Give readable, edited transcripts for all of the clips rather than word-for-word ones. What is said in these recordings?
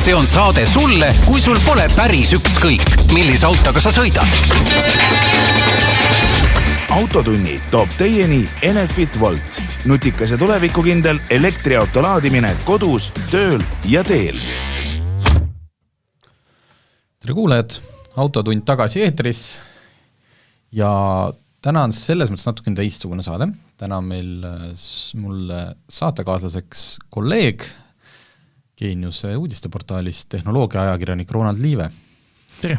See on saade sulle, kui sul pole päris ükskõik, millise autoga sa sõidad. Autotunni toob teieni Enefit Volt. Nutikas ja tulevikukindel elektriauto laadimine kodus, tööl ja teel. Tere kuulajad, Autotund tagasi eetris ja täna on selles mõttes natuke teistsugune saade. Täna on meil mulle saatekaaslaseks kolleeg Geeniuse uudisteportaalist tehnoloogia ajakirjanik Ronald Liive. Tere!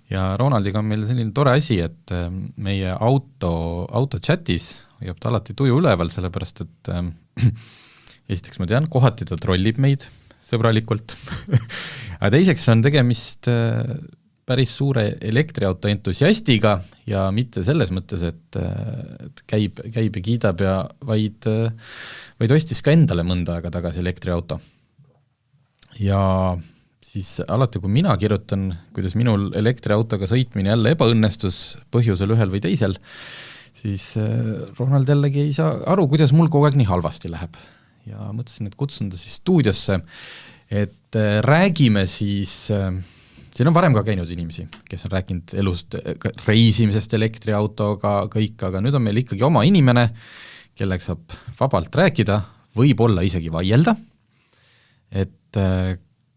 Ja Ronaldiga on meil selline tore asi, et meie auto chatis hoiab ta alati tuju üleval, sellepärast et esiteks ma tean, kohati ta trollib meid sõbralikult. Aga teiseks on tegemist päris suure elektriauto entusiastiga ja mitte selles mõttes, et käib ja kiidab ja vaid ostis ka endale mõnda aega tagasi elektriauto. Ja siis alati, kui mina kirjutan, kuidas minul elektriautoga sõitmine jälle ebaõnnestus põhjusel ühel või teisel, siis Ronald jällegi ei saa aru, kuidas mul kogu aeg nii halvasti läheb. Ja mõtlesin, et kutsun ta siis stuudiosse, et räägime siis, siin on varem ka käinud inimesi, kes on rääkinud elust, reisimisest elektriautoga kõik, aga nüüd on meil ikkagi oma inimene, kellega saab vabalt rääkida, võib-olla isegi vaielda, et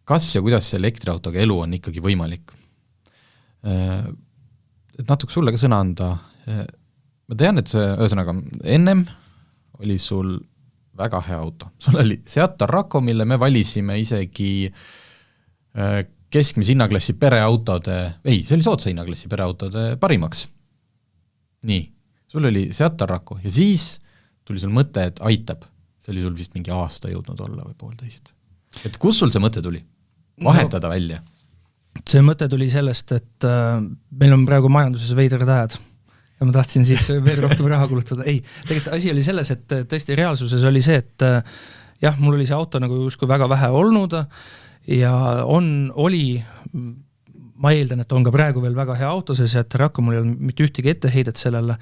kas ja kuidas see elektriautoga elu on ikkagi võimalik. Et natuke sulle ka sõna anda. Ma tean, et see, ühesõnaga, ennem oli sul väga hea auto. Sul oli Seat Tarraco, mille me valisime isegi keskmise hinnaklassi pereautode, see oli soodsa hinnaklassi pereautode parimaks. Nii, sul oli Seat Tarraco ja siis tuli sul mõte, et aitab. See oli sul vist mingi aasta jõudnud olla või 1,5. Et kus sul see mõte tuli? Vahetada välja? See mõte tuli sellest, et meil on praegu majanduses veidrad ajad ja ma tahtsin siis veel rohkem raha kulutada. Ei, tegelikult asi oli selles, et tõesti reaalsuses oli see, et jah, mul oli see auto nagu justkui väga vähe olnud ja ma eeldan, et on ka praegu veel väga hea auto, see Tarraco mul ei ole mitte ühtegi etteheidet sellele,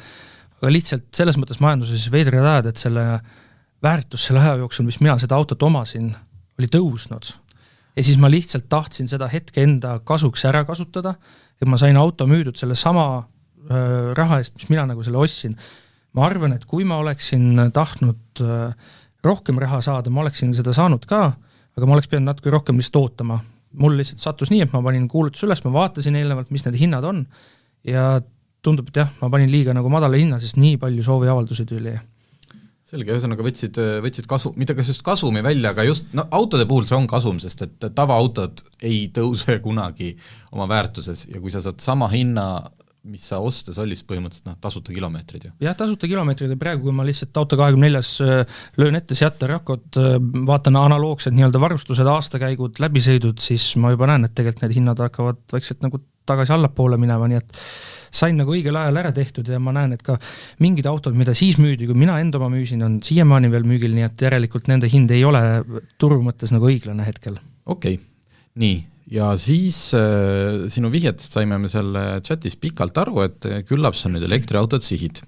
aga lihtsalt selles mõttes majanduses veidrad ajad, et selle väärtus selle aja jooksul, mis mina seda autot omasin, oli tõusnud. Ja siis ma lihtsalt tahtsin seda hetke enda kasuks ära kasutada ja ma sain auto müüdud selle sama raha eest, mis mina nagu selle ostsin. Ma arvan, et kui ma oleksin tahtnud rohkem raha saada, ma oleksin seda saanud ka, aga ma oleks pidanud natuke rohkem lihtsalt ootama. Mul lihtsalt sattus nii, et ma panin kuulutus üles, ma vaatasin eelnevalt, mis need hinnad on ja tundub, et jah, ma panin liiga nagu madala hinna, sest nii palju sooviavaldusi tuli. Selge, ühesõnaga võtsid mitte kas just kasumi välja, aga just autode puhul see on kasum, sest et tavaautod ei tõuse kunagi oma väärtuses ja kui sa saad sama hinna, mis sa ostes oli, siis põhimõtteliselt tasuta kilomeetrid. Jah, tasuta kilomeetrid ja praegu, kui ma lihtsalt Auto24 löön ette Seat Tarracot, vaatan analoogsed nii-öelda varustused, aastakäigud, läbisõidud, siis ma juba näen, et tegelikult need hinnad hakkavad vaikselt nagu tagasi allapoole minema, nii et sain nagu õigel ajal ära tehtud ja ma näen, et ka mingid autod, mida siis müüdi, kui mina enda oma müüsin, on siiamaani veel müügil, nii et järelikult nende hind ei ole turu mõttes nagu õiglane hetkel. Okei, nii. Ja siis sinu vihjetest saime me selle chatis pikalt aru, et küllap sa nüüd elektriautod sihid.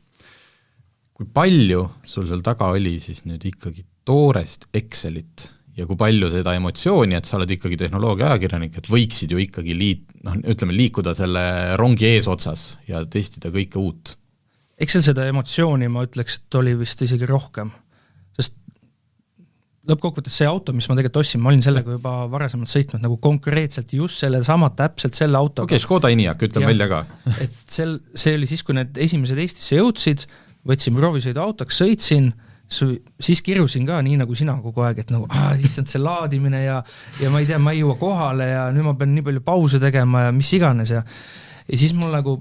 Kui palju sul seal taga oli siis nüüd ikkagi toorest Excelit ja kui palju seda emotsiooni, et sa oled ikkagi tehnoloogia ajakirjanik, et võiksid ju ikkagi liikuda selle rongi eesotsas ja testida kõike uut? Excel seda emotsiooni ma ütleks, et oli vist isegi rohkem, sest lõppkokkuvõttes see auto, mis ma tegelikult ostsin, ma olin sellega juba varasemalt sõitnud nagu konkreetselt just täpselt selle autoga. Okei, Škoda Enyaq, ütleme välja ka. Et see oli siis, kui need esimesed Eestisse jõudsid, võtsin proovisõidu autoks, sõitsin, siis kirusin ka nii nagu sina kogu aeg, et nagu, issand see laadimine ja ma ei tea, ma ei jõua kohale ja nüüd ma pean nii palju pause tegema ja mis iganes ja siis mul nagu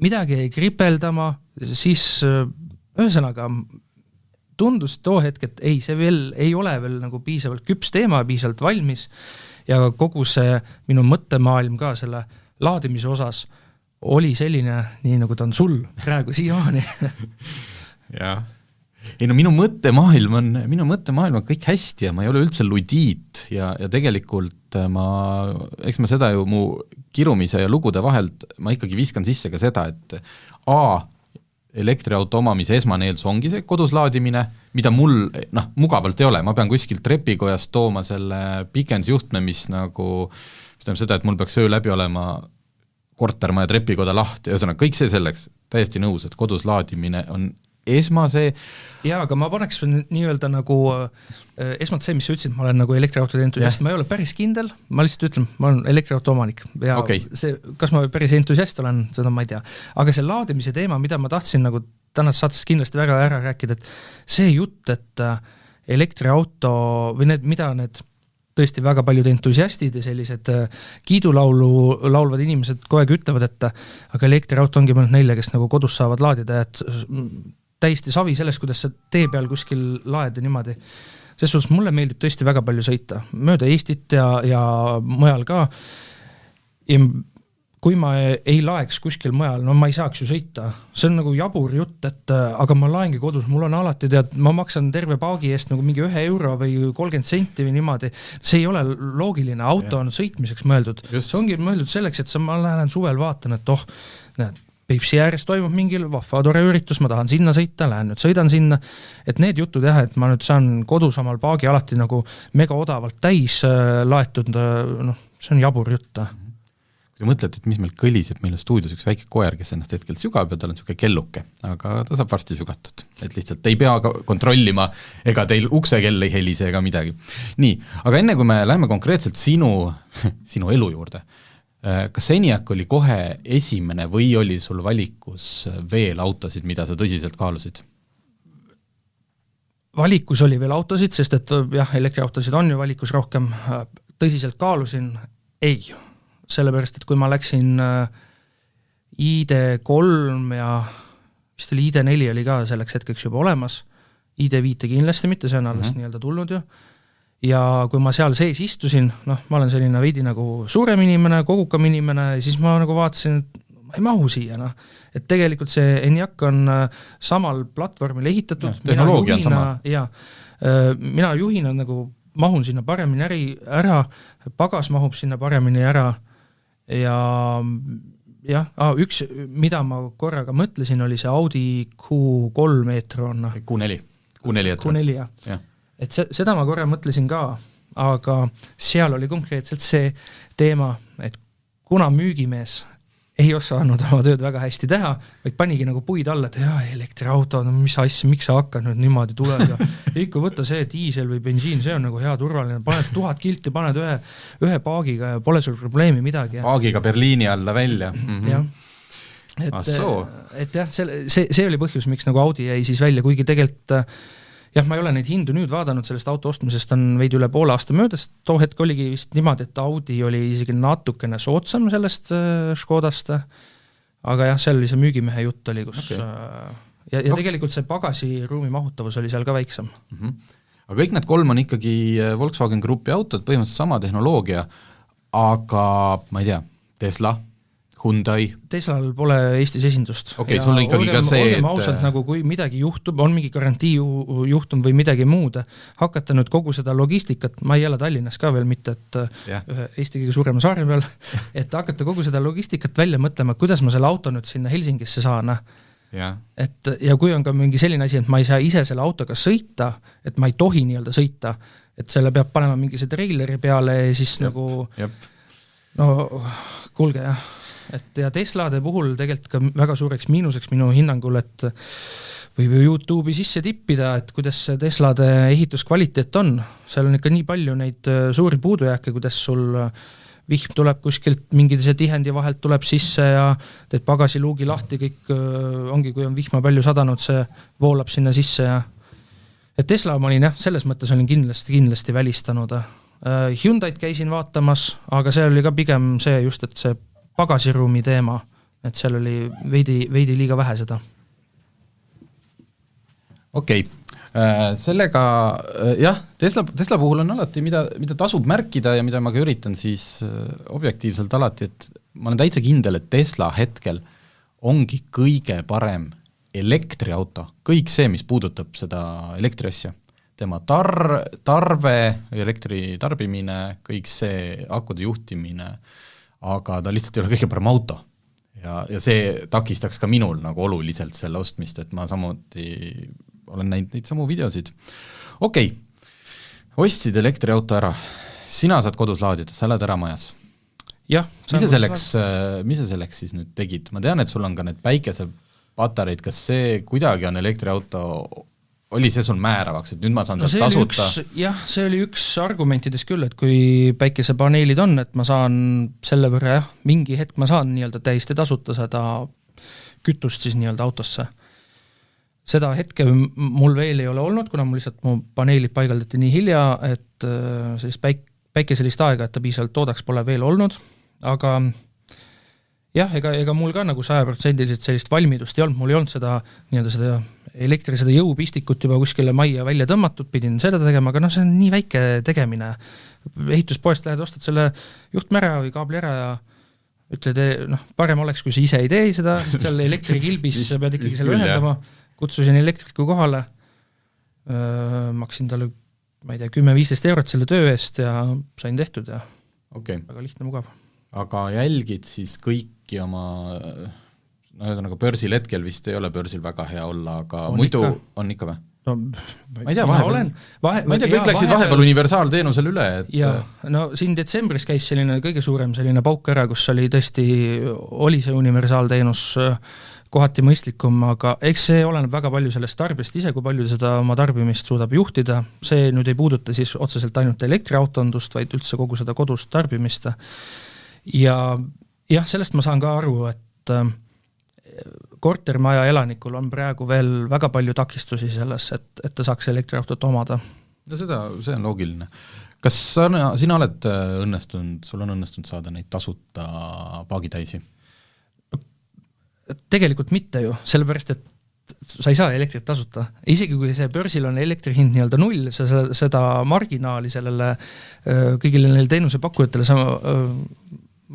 midagi jäi kripeldama, siis ühesõnaga tundus too hetk, et ei, see veel ei ole veel nagu piisavalt küps teema, piisavalt valmis ja kogu see minu mõttemaailm ka selle laadimise osas oli selline, nii nagu ta on sul praegu siiamaani. Jah. Ei no minu mõttemaailm on kõik hästi ja ma ei ole üldse ludiit ja tegelikult eks ma seda ju mu kirumise ja lugude vahelt ma ikkagi viskan sisse ka seda, et elektriauto omamise esmane eeldus ongi see kodus laadimine, mida mul mugavalt ei ole, ma pean kuskilt trepikojast tooma selle pikendusjuhtme, mis tähendab seda, et mul peaks öö läbi olema kortermaja trepikoda lahti, ühesõnaga kõik see selleks, täiesti nõus, et kodus laadimine on esmase. Jaa, aga ma paneks nii-öelda nagu esmalt see, mis sa ütlesid, ma olen nagu elektriautode entusiast, ma ei ole päris kindel, ma lihtsalt ütlen, ma olen elektriauto omanik ja see, kas ma päris entusiast olen, seda ma ei tea. Aga see laadimise teema, mida ma tahtsin nagu tänast saates kindlasti väga ära rääkida, et see jutt, et elektriauto või mida need tõesti väga paljud entusiastid ja sellised kiidulaulu laulvad inimesed kogu aeg ütlevad, et aga elektriauto ongi mõned neile, kes nagu kodus saavad laadida, et täiesti savi sellest, kuidas sa tee peal kuskil laed ja niimoodi. Selles suhtes mulle meeldib tõesti väga palju sõita, mööda Eestit ja mujal ka. Ja kui ma ei laeks kuskil mujal, no ma ei saaks ju sõita. See on nagu jabur jutt, et aga ma laengi kodus, mul on alati ma maksan terve paagi eest nagu mingi 1 euro või 30 senti või niimoodi. See ei ole loogiline, auto on sõitmiseks mõeldud. Just. See ongi mõeldud selleks, et ma lähen suvel vaatan, et näed, Peipsi ääres toimub mingil vahva tore üritus, ma tahan sinna sõita, lähen nüüd sõidan sinna, et need jutud et ma nüüd saan kodus omal paagi alati nagu mega odavalt täis laetud, see on jabur jutt. Kui te mõtlete, et mis meil kõliseb, meil on stuudios üks väike koer, kes ennast hetkel sügab ja tal on selline kelluke, aga ta saab varsti sügatud, et lihtsalt ei pea kontrollima, ega teil uksekell ei helise ega midagi. Nii, aga enne kui me läheme konkreetselt sinu elu juurde, kas Enyaq oli kohe esimene või oli sul valikus veel autosid, mida sa tõsiselt kaalusid? Valikus oli veel autosid, sest et jah, elektriautosid on ju valikus rohkem. Tõsiselt kaalusin? Ei. Sellepärast, et kui ma läksin ID3 ja vist oli ID4 oli ka selleks hetkeks juba olemas, ID5 kindlasti mitte, see on alles nii-öelda tulnud ju. Ja kui ma seal sees istusin, ma olen selline veidi nagu suurem inimene, kogukam inimene, siis ma nagu vaatasin, et ma ei mahu siia. Et tegelikult see Enyaq on samal platvormil ehitatud. Tehnoloogia on sama. Ja, mina juhina nagu mahun sinna paremini ära, pagas mahub sinna paremini ära ja üks, mida ma korraga mõtlesin, oli see Audi Q3 e-tron. Q4, jah. Et seda ma korra mõtlesin ka, aga seal oli konkreetselt see teema, et kuna müügimees ei osanud oma tööd väga hästi teha, vaid panigi nagu puid alla, et elektriauto, mis asja, miks sa hakkad nüüd niimoodi tuleb ja ikka võtta see diisel või bensiin, see on nagu hea turvaline, paned 1000 kilti, paned ühe paagiga ja pole sul probleemi midagi. Paagiga Berliini alla välja. Jah. Et jah, see oli põhjus, miks nagu Audi jäi siis välja, kuigi tegelikult jah, ma ei ole neid hindu nüüd vaadanud, sellest auto ostmisest on veidi üle poole aasta möödas, too hetk oligi vist niimoodi, et Audi oli isegi natukene soodsam sellest Škodast, aga jah, seal oli see müügimehe jutt oli, kus ja tegelikult see pagasiruumi mahutavus oli seal ka väiksem. Aga kõik need 3 on ikkagi Volkswagen Grupi autod, põhimõtteliselt sama tehnoloogia, aga ma ei tea, Tesla, Hyundai. Teslal pole Eestis esindust. Okei, sul on ikkagi ka see, olgem ausalt, nagu kui midagi juhtub, on mingi garantii juhtum või midagi muud, hakata nüüd kogu seda logistikat, ma ei ole Tallinnas ka veel mitte, et ühe Eesti kõige suurema saare peal, et hakata kogu seda logistikat välja mõtlema, kuidas ma selle auto nüüd sinna Helsingisse saan. Et, ja kui on ka mingi selline asi, et ma ei saa ise selle autoga sõita, et ma ei tohi nii-öelda sõita, et selle peab panema mingi see traileri peale ja siis nagu no kuulge jah. Et ja Teslade puhul tegelikult ka väga suureks miinuseks minu hinnangul, et võib YouTube'i sisse tippida, et kuidas Teslade ehituskvaliteet on. Seal on ikka nii palju neid suuri puudujääke, kuidas sul vihm tuleb kuskilt mingise tihendi vahelt tuleb sisse ja teed pagasiluugi lahti, kõik ongi, kui on vihma palju sadanud, see voolab sinna sisse ja et Tesla ma olin selles mõttes olin kindlasti välistanud. Hyundai'd käisin vaatamas, aga see oli ka pigem see just, et see pagasiruumi teema, et seal oli veidi liiga vähe seda. Okei. Sellega, jah, Tesla puhul on alati, mida tasub märkida ja mida ma ka üritan siis objektiivselt alati, et ma olen täitsa kindel, et Tesla hetkel ongi kõige parem elektriauto, kõik see, mis puudutab seda elektriasja. Tema tarve, elektri tarbimine, kõik see akude juhtimine, aga ta lihtsalt ei ole kõige parem auto. ja see takistaks ka minul nagu oluliselt selle ostmist, et ma samuti olen näinud neid samu videosid. Okei, ostsid elektriauto ära, sina saad kodus laadida, sa oled ära majas. jah. Mis sa selleks siis nüüd tegid? Ma tean, et sul on ka need päikesepatareid, kas see kuidagi on elektriauto, oli see sul määravaks, et nüüd ma saan sealt tasuta? See oli üks argumentides küll, et kui päikesepaneelid on, et ma saan selle võrra, mingi hetk ma saan nii-öelda täiesti tasuta seda kütust siis nii-öelda autosse. Seda hetke mul veel ei ole olnud, kuna mul lihtsalt mu paneelid paigaldati nii hilja, et sellist päikeselist aega, et ta piisavalt toodaks pole veel olnud, aga jah, ega mul ka nagu 100% sellist valmidust ei olnud, mul ei olnud seda seda jõupistikut juba kuskile majja välja tõmmatud, pidin seda tegema, aga see on nii väike tegemine. Ehituspoest lähed, ostad selle juhtme ära või kaabli ära ja ütled, parem oleks, kui sa ise ei tee seda, sest seal elektrikilbis pead ikkagi selle ühendama, kutsusin elektriku kohale, maksin talle, ma ei tea, 10-15 eurot selle töö eest ja sain tehtud ja väga lihtne, mugav. Aga jälgid siis kõiki oma ühesõnaga börsil hetkel vist ei ole börsil väga hea olla, aga muidu on ikka või? No, ma ei tea, kõik läksid vahepeal universaalteenusel üle. Siin detsembris käis selline kõige suurem selline pauk ära, kus oli see universaalteenus kohati mõistlikum, aga eks see oleneb väga palju sellest tarbijast ise, kui palju seda oma tarbimist suudab juhtida. See nüüd ei puuduta siis otseselt ainult elektriautondust, vaid üldse kogu seda kodust tarbimist. Ja jah, sellest ma saan ka aru, et kortermaja elanikul on praegu veel väga palju takistusi selles, et ta saaks elektriautot omada. No see on loogiline. Kas sina oled sul on õnnestunud saada neid tasuta paagitäisi? Tegelikult mitte ju, sellepärast, et sa ei saa elektrit tasuta. Isegi kui see börsil on elektrihind nii-öelda 0, sa seda marginaali sellele kõigile neile teenusepakkujatele sa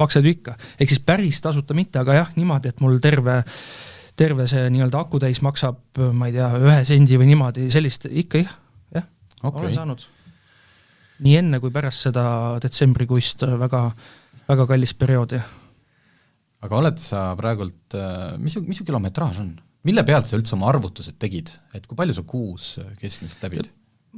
maksad ikka. Ehk siis päris tasuta mitte, aga jah, niimoodi, et mul terve see nii-öelda akutäis maksab, ma ei tea, 1 sendi või niimoodi, sellist ikka jah, olen saanud. Nii enne kui pärast seda detsembrikuist väga, väga kallis perioodi. Aga oled sa praegult, mis su kilometraaž on? Mille pealt sa üldse oma arvutused tegid? Et kui palju sa kuus keskmiselt läbid?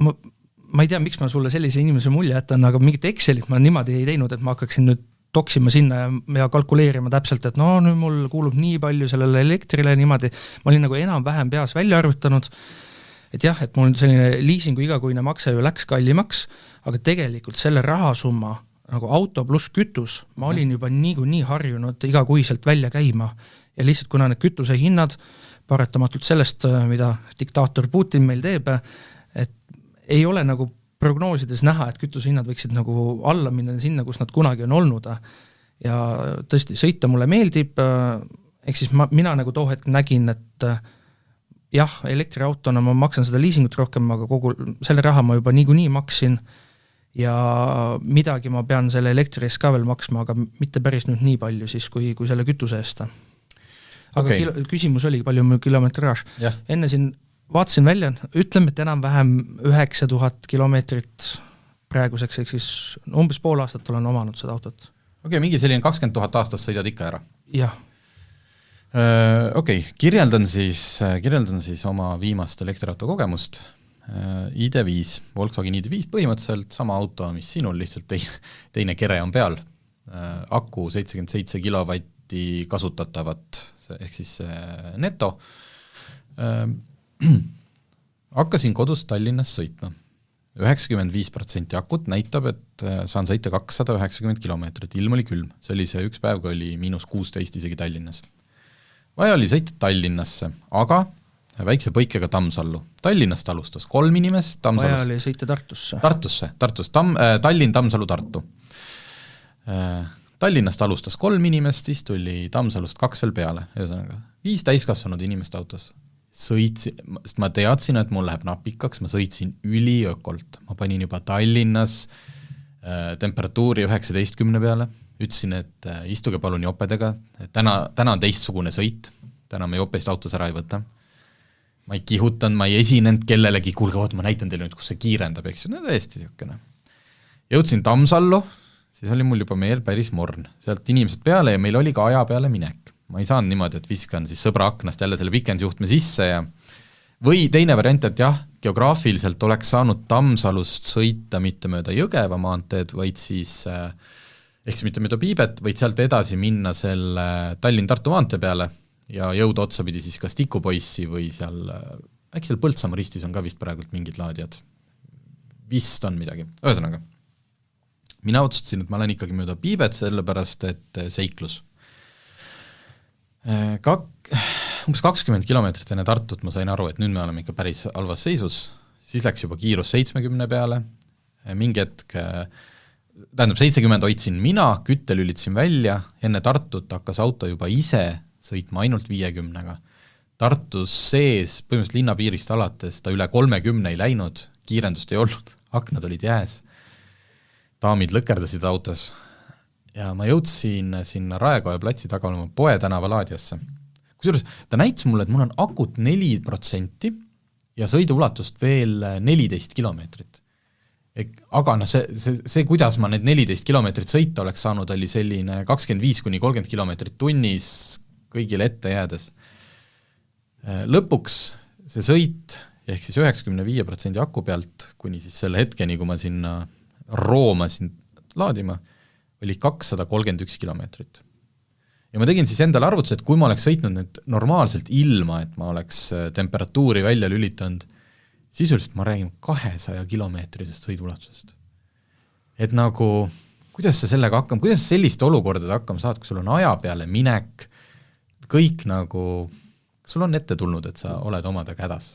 Ma ei tea, miks ma sulle sellise inimese mulje jätan, aga mingit Excelit ma niimoodi ei teinud, et ma hakkaksin nüüd toksima sinna ja kalkuleerima täpselt, et nüüd mul kuulub nii palju sellele elektrile niimoodi. Ma olin nagu enam-vähem peas välja arvutanud, et jah, et mul selline liisingu igakuine makse ju läks kallimaks, aga tegelikult selle rahasumma nagu auto pluss kütus, ma olin juba nii harjunud igakuiselt välja käima ja lihtsalt kuna need kütuse hinnad paratamatult sellest, mida diktaator Putin meil teeb, et ei ole nagu prognoosides näha, et kütusehinnad võiksid nagu alla minna sinna, kus nad kunagi on olnud. Ja tõesti, sõita mulle meeldib, ehk siis mina nagu too hetk nägin, et jah, elektriautona ma maksan seda liisingut rohkem, aga kogu selle raha ma juba niikuinii maksin ja midagi ma pean selle elektri eest ka veel maksma, aga mitte päris nüüd nii palju siis, kui selle kütuse eest. Aga küsimus oli, palju mu kilometraaž. Enne siin vaatasin välja, ütleme, et enam-vähem 9000 kilomeetrit praeguseks, ehk siis umbes pool aastat olen omanud seda autot. Mingi selline 20 000 aastas sõidad ikka ära? Jah. Kirjeldan siis oma viimast elektriauto kogemust. ID5, Volkswagen ID5, põhimõtteliselt sama auto, mis sinul, lihtsalt teine kere on peal. Aku 77 kilovatti kasutatavat, ehk siis neto. Hakkasin kodust Tallinnas sõitma. 95% akut näitab, et saan sõita 290 kilomeetrit, ilm oli külm. See oli see üks päev, kui oli -16 isegi Tallinnas. Vaja oli sõita Tallinnasse, aga väikse põikega Tammsallu. Tallinnast alustas 3 inimest. Vaja oli sõita Tartusse. Tartus. Tallinn, Tammsalu, Tartu. Tallinnast alustas 3 inimest, siis tuli Tammsalust 2 veel peale. 5 täiskasvanud inimest autos. Sõitsin, sest ma teadsin, et mul läheb napikaks, ma sõitsin üliökolt. Ma panin juba Tallinnas temperatuuri 19 peale, ütlesin, et istuge palun jopedega, täna on teistsugune sõit, täna me jopest autos ära ei võta. Ma ei kihutanud, ma ei esinenud kellelegi, kuulge, ma näitan teile nüüd, kus see kiirendab, eks ju, täiesti siukene. Jõudsin Tammsallu, siis oli mul juba meel päris morn, sealt inimesed peale ja meil oli ka aja peale minek. ma ei saanud niimoodi, et viskan siis sõbra aknast jälle selle pikendusjuhtme sisse ja või teine variant, et jah, geograafiliselt oleks saanud Tammsalust sõita mitte mööda Jõgeva maanteed, vaid siis ehk siis mitte mööda Piibet, vaid sealt edasi minna selle Tallinn-Tartu maantee peale ja jõuda otsapidi siis kas Tikupoissi või seal, äkki seal Põltsamaa ristis on ka vist praegult mingid laadijad. Vist on midagi. Ühesõnaga, mina otsustasin, et ma olen ikkagi mööda Piibet, sellepärast et seiklus. Umbes 20 kilomeetrit enne Tartut ma sain aru, et nüüd me oleme ikka päris halvas seisus, siis läks juba kiirus 70 peale, mingi hetk, tähendab 70 hoidsin mina, kütte lülitasin välja, enne Tartut hakkas auto juba ise sõitma ainult 50-ga. Tartus sees, põhimõtteliselt linnapiirist alates, ta üle 30 ei läinud, kiirendust ei olnud, aknad olid jääs, daamid lõkerdasid autos ja ma jõudsin sinna Raekoja platsi taga olema Poe tänava laadiasse. Kusjuures ta näitas mulle, et mul on akut 4% ja sõiduulatust veel 14 kilomeetrit. Aga see, kuidas ma need 14 kilomeetrit sõita oleks saanud, oli selline 25-30 kilomeetrit tunnis kõigile ette jäädes. Lõpuks see sõit, ehk siis 95% aku pealt, kuni siis selle hetkeni, kui ma sinna roomasin laadima, oli 231 kilomeetrit. Ja ma tegin siis endale arvutus, et kui ma oleks sõitnud need normaalselt ilma, et ma oleks temperatuuri välja lülitanud, sisuliselt ma räägin 200 kilomeetrisest sõidulatusest. Et nagu, kuidas sa sellega hakkama, kuidas sa selliste olukordade hakkama saad, kui sul on aja peale minek, kõik nagu, sul on ette tulnud, et sa oled omadega hädas?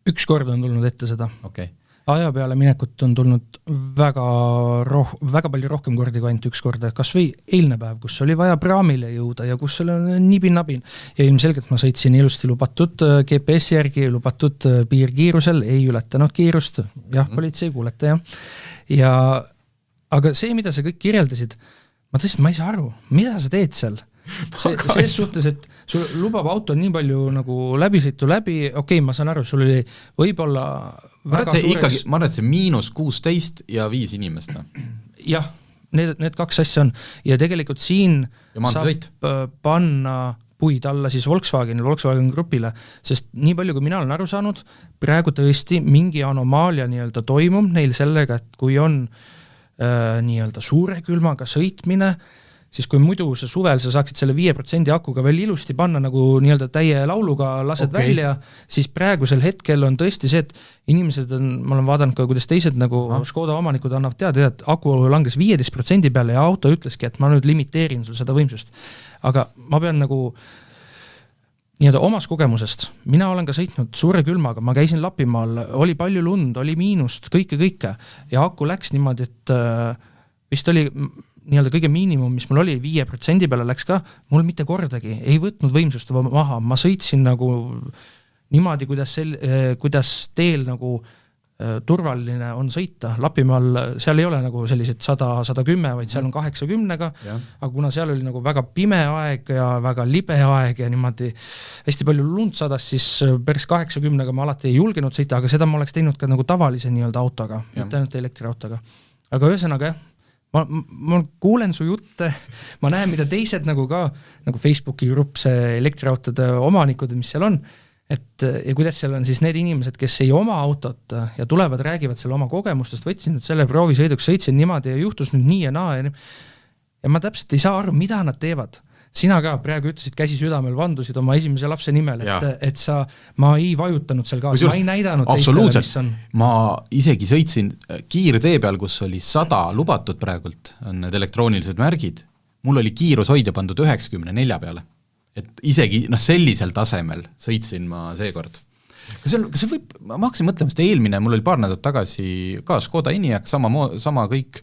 Üks kord on tulnud ette seda. Okay. Aja peale minekut on tulnud väga palju rohkem kordi kui ainult üks korda, kas või eilne päev, kus oli vaja praamile jõuda ja kus oli nibin-nabin. Ja ilmselgelt ma sõitsin ilusti lubatud GPS järgi, lubatud piirkiirusel, ei ületanud kiirust, jah, politsei kuulete, ja aga see, mida sa kõik kirjeldasid, ma ei saa aru, mida sa teed seal? Selles suhtes, et sul lubab auto nii palju nagu läbisõitu läbi, okei, ma saan aru, sul oli võib-olla väga suureks... Ma arvan, et see -16 ja 5 inimest. Jah, need kaks asja on. Ja tegelikult siin saab panna puid alla siis Volkswagen grupile, sest nii palju, kui mina olen aru saanud, praegu tõesti mingi anomaalia nii-öelda toimub neil sellega, et kui on nii-öelda suure külmaga sõitmine, siis kui muidu sa suvel sa saaksid selle 5% akuga veel ilusti panna nagu nii-öelda täie lauluga lased välja, siis praegusel hetkel on tõesti see, et inimesed on, ma olen vaadanud ka, kuidas teised nagu Škoda omanikud annavad teada, et aku langes 15% peale ja auto ütleski, et ma nüüd limiteerin sul seda võimsust. Aga ma pean nagu nii-öelda omas kogemusest, mina olen ka sõitnud suure külmaga, ma käisin Lapimaal, oli palju lund, oli miinust, kõike ja aku läks niimoodi, et vist oli nii-öelda kõige miinimum, mis mul oli, 5% peale läks ka, mul mitte kordagi ei võtnud võimsust maha, ma sõitsin nagu niimoodi, kuidas teel nagu turvaline on sõita. Lapimaal seal ei ole nagu sellised 100-110, vaid seal on 80-ga, aga kuna seal oli nagu väga pime aeg ja väga libe aeg ja niimoodi hästi palju lund sadas, siis päris 80-ga ma alati ei julgenud sõita, aga seda ma oleks teinud ka nagu tavalise nii-öelda autoga, mitte ainult elektriautoga. Aga ühesõnaga jah, ma kuulen su jutte, ma näen, mida teised nagu ka, nagu Facebooki grupp, see elektriautode omanikud, mis seal on, et ja kuidas seal on siis need inimesed, kes ei oma autot ja tulevad, räägivad selle oma kogemustest, võtsin nüüd selle proovisõiduks, sõitsin niimoodi ja juhtus nüüd nii ja naa ja ma täpselt ei saa aru, mida nad teevad. Sina ka praegu ütlesid, käsi südamel vandusid oma esimese lapse nimel, et ma ei vajutanud seal kaasa, ma ei näidanud teistele, mis on. Ma isegi sõitsin kiirtee peal, kus oli 100 lubatud praegult, on need elektroonilised märgid, mul oli kiirushoidja pandud 94 peale. Et isegi sellisel tasemel sõitsin ma seekord. Kas see võib, ma hakkasin mõtlema, sest eelmine, mul oli paar nädalat tagasi ka Škoda Enyaq, sama kõik,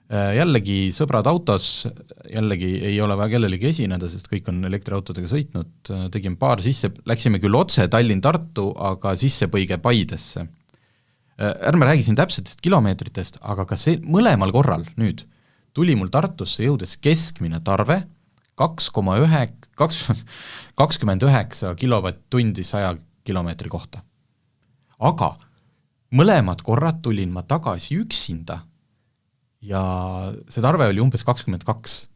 jällegi sõbrad autos, jällegi ei ole väga kellelegi esineda, sest kõik on elektriautodega sõitnud, tegime paar sisse, läksime küll otse Tallinn-Tartu, aga sissepõige Paidesse. Ärme räägi siin täpsetest kilomeetritest, aga ka see mõlemal korral nüüd tuli mul Tartusse jõudes keskmine tarve 29 kilovatt-tundi 100 kilomeetri kohta. Aga mõlemad korrad tulin ma tagasi üksinda ja see tarve oli umbes 22.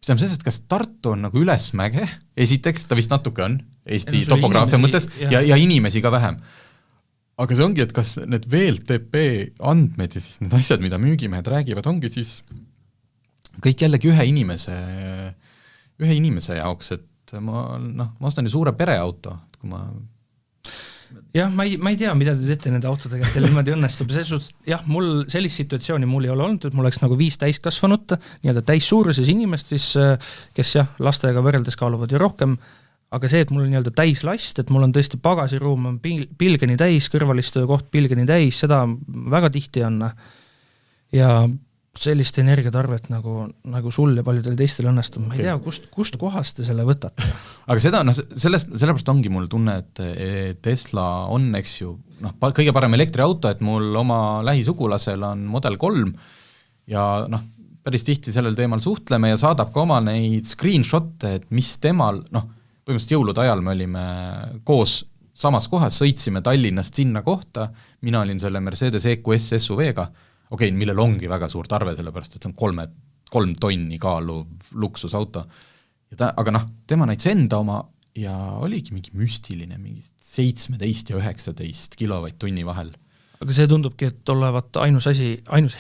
mis tähendab selles, et kas Tartu on nagu ülesmäge, esiteks, ta vist natuke on, Eesti topograafia mõttes, ja inimesi ka vähem. Aga see ongi, et kas need VLTP andmed ja siis need asjad, mida müügimehed räägivad, ongi siis kõik jällegi ühe inimese jaoks, et ma ostan ju suure pereauto, et kui ma jah, ma ei tea, mida te teete nende autodega, et teil niimoodi õnnestub. Selles suhtes, jah, mul sellist situatsiooni mul ei ole olnud, et mul oleks nagu 5 täiskasvanut, nii-öelda täissuuruses inimest, siis, kes jah, lastega võrreldes kaaluvad ju rohkem, aga see, et mul on nii-öelda täislast, et mul on tõesti pagasiruum on pilgeni täis, kõrvalistuja koht pilgeni täis, seda väga tihti on. Ja sellist energiatarvet nagu sul ja paljudel teistel õnnestub. Ma ei tea, kust kohast te selle võtate. Aga seda, sellepärast ongi mul tunne, et Tesla on, eks ju, kõige parem elektriauto, et mul oma lähisugulasel on Model 3 ja päris tihti sellel teemal suhtleme ja saadab ka oma neid screenshot'e, et mis temal, põhimõtteliselt jõulude ajal me olime koos samas kohas, sõitsime Tallinnast sinna kohta, mina olin selle Mercedes EQS SUV-ga, millel ongi väga suur tarve, sellepärast, et see on 3 tonni kaaluv luksusauto. Aga tema näitas enda oma ja oligi mingi müstiline, mingi 17 ja 19 kilovatt-tunni vahel. Aga see tundubki, et olevat ainus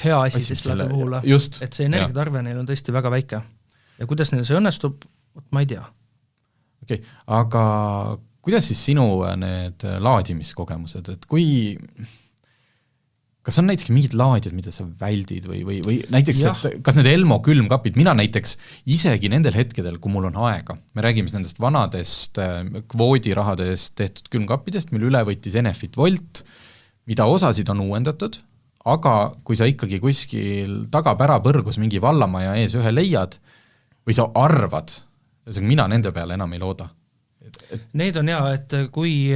hea asi Teslade puhul, et see energiatarve neil on tõesti väga väike. Ja kuidas neil see õnnestub, ma ei tea. Aga kuidas siis sinu need laadimiskogemused, et kas on näiteks mingid laadjad, mida sa väldid või näiteks, et kas need Elmo külmkapid, mina näiteks isegi nendel hetkedel, kui mul on aega, me räägime nendest vanadest kvoodirahadest tehtud külmkappidest, mille üle võttis Enefit Volt, mida osasid on uuendatud, aga kui sa ikkagi kuskil tagapärapõrgus mingi vallamaja ees ühe leiad või sa arvad, mina nende peale enam ei looda. Need on et kui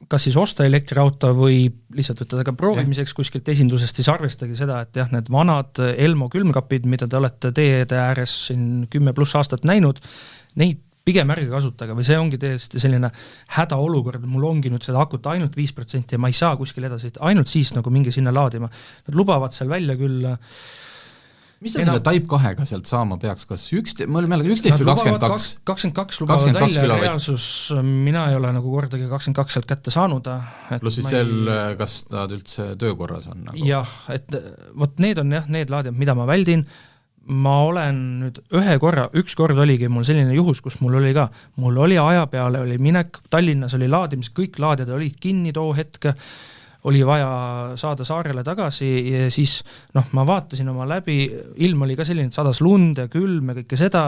kas siis osta elektriauto või lihtsalt võtta ka proovimiseks kuskilt esindusest, siis arvestagi seda, et jah, need vanad Elmo külmkapid, mida te olete teede ääres siin 10+ aastat näinud, neid pigem ärge kasutage või see ongi tõesti selline hädaolukord, mul ongi nüüd seda akut ainult 5% ja ma ei saa kuskil edasi, ainult siis nagu mingi sinna laadima. Nad lubavad seal välja küll mis ta selle Type 2-ga sealt saama peaks, kas 11 või 22? 22 lubavad välja, reaalsus mina ei ole nagu kordagi 22 sealt kätte saanud. Pluss siis seal, kas nad üldse töökorras on? Jah, et võt need on need laadjad, mida ma väldin. Ma olen nüüd üks kord oligi mul selline juhus, kus mul oli aja peale, oli minek, Tallinnas oli laadimis, kõik laadjad olid kinni too hetke, oli vaja saada saarele tagasi ja siis ma vaatasin oma läbi, ilm oli ka selline, et sadas lund ja külm ja kõike seda,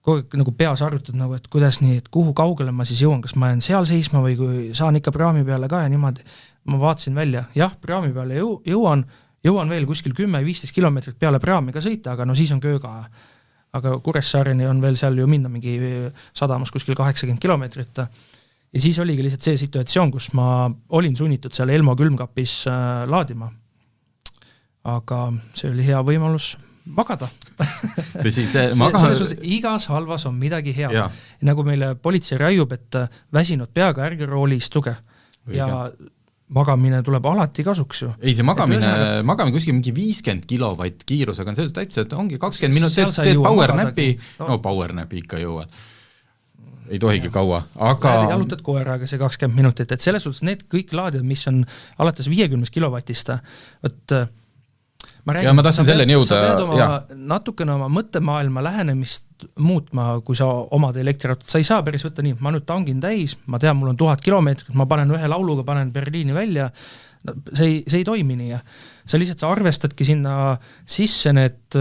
nagu peas arvutad, et kuidas nii, et kuhu kaugele ma siis jõuan, kas ma jään seal seisma või kui saan ikka praami peale ka ja niimoodi, ma vaatasin välja, jah, praami peale jõuan veel kuskil 10-15 kilomeetrit peale praami ka sõita, aga siis on kööga. Aga Kuressaareni on veel seal ju minna mingi sadamas kuskil 80 kilomeetrit. Ja siis oligi lihtsalt see situatsioon, kus ma olin sunnitud seal Elmo külmkapis laadima. Aga see oli hea võimalus magada. Igas halvas on midagi hea. Ja nagu meile politsei raiub, et väsinud peaga ärge rooli istuge. Ja magamine tuleb alati kasuks ju. Ei, see magamine kuskil mingi 50 kilovatt kiirusega on see täitsa, et ongi 20 minutit, teed powernappi, powernappi ikka jõuad. Ei tohigi kaua, aga jalutad koeraga see 20 minutit, et selles suhtes need kõik laadjad, mis on alates 50 kilovatist, ma tahtsin selleni jõuda. Sa pead natukene oma mõttemaailma lähenemist muutma, kui sa omad elektriautot. Sa ei saa päris võtta nii, ma nüüd tangin täis, ma tean, mul on 1000 kilomeetrit, ma panen ühe lauluga, panen Berliini välja, see ei toimi nii. Sa lihtsalt arvestadki sinna sisse need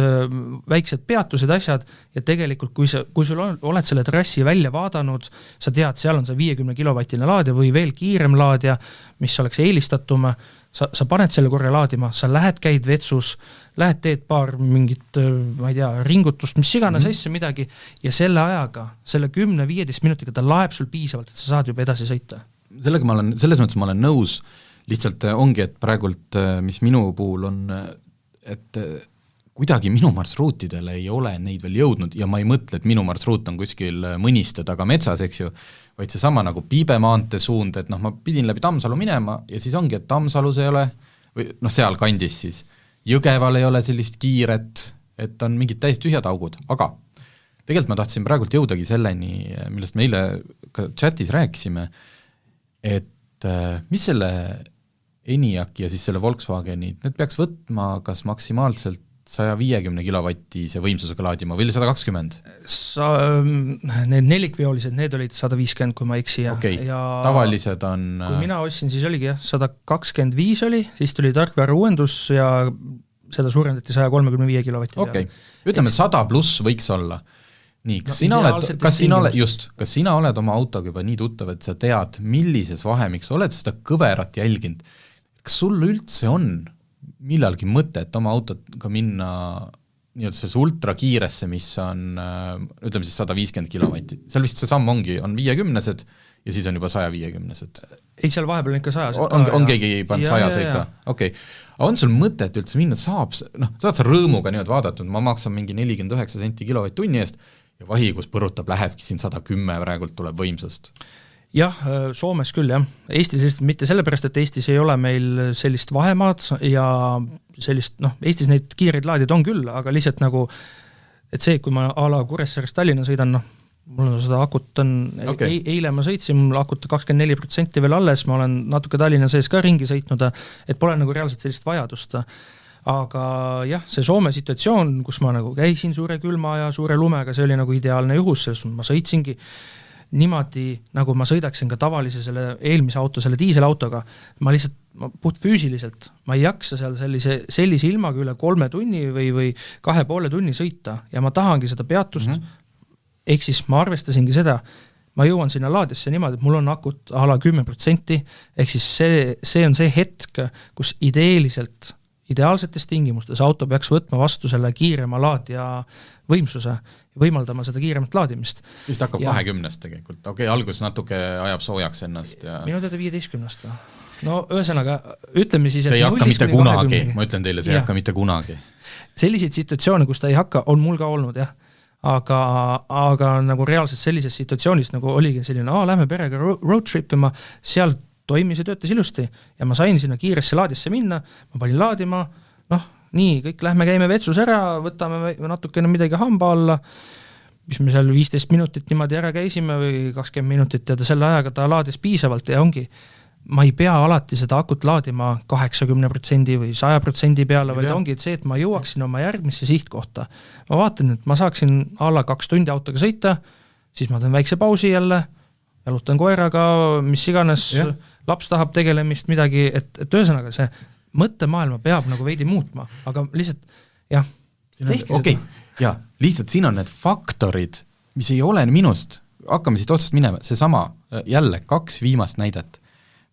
väiksed peatused asjad ja tegelikult, kui sul oled selle trassi välja vaadanud, sa tead, seal on see 50 kilovatine laadja või veel kiirem laadja, mis oleks eelistatum, sa paned selle korra laadima, sa käid vetsus, teed paar mingit, ma ei tea, ringutust, mis iganes asja midagi ja selle ajaga, selle 10-15 minutiga ta laeb sul piisavalt, et sa saad juba edasi sõita. Selles mõttes ma olen nõus, lihtsalt ongi, et praegult, mis minu puhul on, et kuidagi minu marsruutidele ei ole neid veel jõudnud ja ma ei mõtle, et minu marsruut on kuskil mõniste taga metsas, eks ju, vaid see sama nagu Piibemaante suund, et ma pidin läbi Tammsalu minema ja siis ongi, et Tammsalus ei ole, või seal kandis siis, Jõgeval ei ole sellist kiiret, et on mingid täiesti tühjad augud, aga tegelikult ma tahtsin praegult jõudagi selleni, millest me eile ka chatis rääkisime, et mis selle ENIAC ja siis selle Volkswageni, need peaks võtma kas maksimaalselt 150 kilovattise võimsusega laadima või 120? Need nelikveolised, need olid 150, kui ma eksi. Ja tavalised on... Kui mina ostsin, siis oligi 125 oli, siis tuli tarkvara uuendus ja seda suurendati 135 kilovatti peale. Ütleme, 100 pluss võiks olla. Nii, kas sina oled oma autoga juba nii tuttav, et sa tead, millises vahemiks oled seda kõverat jälginud? Kas sul üldse on millalgi mõtet oma autoga minna nii-öelda selles ultrakiiresse, mis on, ütleme siis 150 kilovatti. Seal vist see samm on 50-sed ja siis on juba 150-sed. Ei, seal vahepeal on ikka 100-sed. On keegi pannud 100-sed ka? Okei. On sul mõtet üldse minna, saad sa rõõmuga niimoodi vaadatud, ma maksan mingi 49 senti kilovatt-tunni eest ja vahigus põrutab, lähebki siin 110 praegult tuleb võimsust. Jah, Soomes küll, jah. Eestis mitte sellepärast, et Eestis ei ole meil sellist vahemaad ja sellist, Eestis neid kiireid laadid on küll, aga lihtsalt nagu, et see, kui ma a la Kuressaarest Tallinna sõidan, mul on seda akut on, eile ma sõitsin, mul akut 24% veel alles, ma olen natuke Tallinna sees ka ringi sõitnud, et pole nagu reaalselt sellist vajadust. Aga jah, see Soome situatsioon, kus ma nagu käisin suure külma ja suure lumega, see oli nagu ideaalne juhus, selles ma sõitsingi niimoodi, nagu ma sõidaksin ka tavalise selle eelmise auto, selle diiselautoga, ma lihtsalt puht füüsiliselt, ma ei jaksa seal sellise ilmaga üle 3 tunni või 2,5 tunni sõita ja ma tahangi seda peatust, ehk siis ma arvestasingi seda, ma jõuan sinna laadisse niimoodi, et mul on akut a la 10%, ehk siis see on see hetk, kus ideaalsetes tingimustes auto peaks võtma vastu selle kiirema laadija võimsuse ja võimaldama seda kiiremat laadimist. Vist hakkab 20-st tegelikult. Algus natuke ajab soojaks ennast. Ja... Minu teada 15-st. No ühesõnaga, ütleme siis, et see ei hakka mitte kunagi, ma ütlen teile, see ei hakka mitte kunagi. Selliseid situatsioone, kus ta ei hakka, on mul ka olnud, jah. Aga nagu reaalselt sellises situatsioonis nagu oligi selline, lähme perega road tripima, seal toimis ja töötas ilusti ja ma sain sinna kiiresse laadisse minna, ma panin laadima, nii, kõik lähme käime vetsus ära, võtame natukene midagi hamba alla, mis me seal 15 minutit niimoodi ära käisime või 20 minutit ja selle ajaga ta laadis piisavalt ja ongi, ma ei pea alati seda akut laadima 80% või 100% peale, vaid ongi see, et ma jõuaksin oma järgmisse sihtkohta. Ma vaatan, et ma saaksin alla 2 tundi autoga sõita, siis ma teen väikse pausi jälle, jalutan koeraga, mis iganes, laps tahab tegelemist midagi, et ühesõnaga see mõttemaailma peab nagu veidi muutma, aga lihtsalt, jah, tehki seda. Lihtsalt siin on need faktorid, mis ei ole minust, hakkame siit otsast minema, see sama, jälle 2 viimast näidet.